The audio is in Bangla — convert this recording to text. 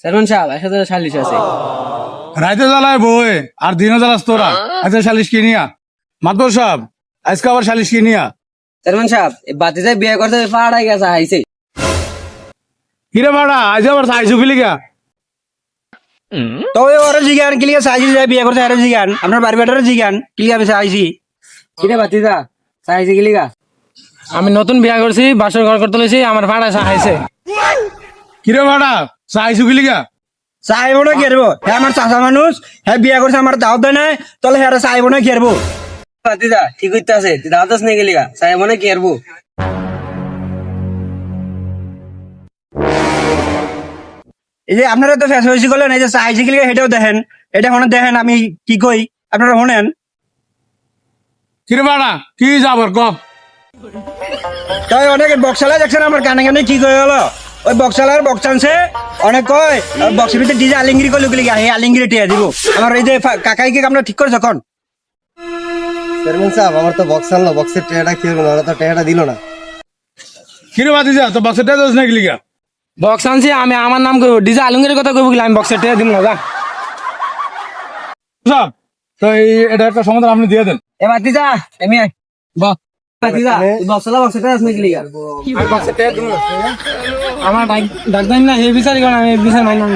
চেয়ারম্যান সাহেব 1000 সালিশ আছে। রাইতে জ্বালায় বই আর দিনও জ্বালাস তোরা, আজকে সালিশ কি নিয়া? মাতবর সাহেব আজকে আবার সালিশ কি নিয়া? চেয়ারম্যান সাহেব এই বাতিজা বিয়ে করতে পাড়াই গেছে আইছে। কিরে ভাড়া আজ আবার চাইছু কি লিগা? তো ওরা জিগান কিলিয়া সাইজি যায় বিয়ে করতে আরে জিগান আপনার বাড়ি বেটারে জিগান কিলিয়া বেশি আইছি। কিরে বাতিজা চাইছে কি লিগা? আমি নতুন বিয়া করছি, বাসর ঘর করতে লইছি, আমার ভাড়া সাহাইছে। কিরে ভাড়া চাইছু কি লিগা? চাইব না ঘেরবো হ্যাঁ আমার চাচা মানুষ হ্যাঁ বিয়ে করছে আমার দাওয়াত দেয় নাই তাহলে হ্যাঁ চাইব না ঘেরবো। বাতিজা ঠিক হইতে আছে, তুই দাওয়াতস নেই গেলিগা, চাই মনে কি আরবো। এই যে আপনারা তো ফেস হয়েছি করলেন, এই যে চাইছি কিলিয়া হেঁটেও দেখেন, এটা হনে দেখেন আমি কি কই আপনারা শোনেন। কিরে ভাড়া কি যাবার কম? তাই অনেক বক্সালা দেখছেন আমার কানে কানে কি কয়ে গেল, ওই বক্সালার বক্সানছে অনেক কয় বক্সের ভিতরে ডিজে আলিঙ্গিরি করলো গেলি এই আলিঙ্গিরি টিয়া দিব আমার এই যে কাকাইকে আমরা ঠিক করে যখন। চেয়ারম্যান সাহেব আমার তো বক্স আনলো, বক্সের টেয়াটা কি হলো না, ওরা তো টেয়াটা দিল না। কিরে বাতিজা তো বাক্সটা দোষ নাকি লিগা? বক্স আনছি আমি, আমার নাম কইব, ডিজে আলুঙ্গের কথা কইব কি? আমি বক্সের টেয়া দিব না, যা। সাহেব তো এটা একটা সমাধান আপনি দিয়ে দেন। এ বাতিজা এমি আয়। বাহ, বাতিজা তুই বক্সলা বক্সটা আছে নাকি লিগা? আমি বক্সের টেয়া দিব না। আমার ডাক দেন না, এই বিচার করেন, আমি এই বিচার মানি না।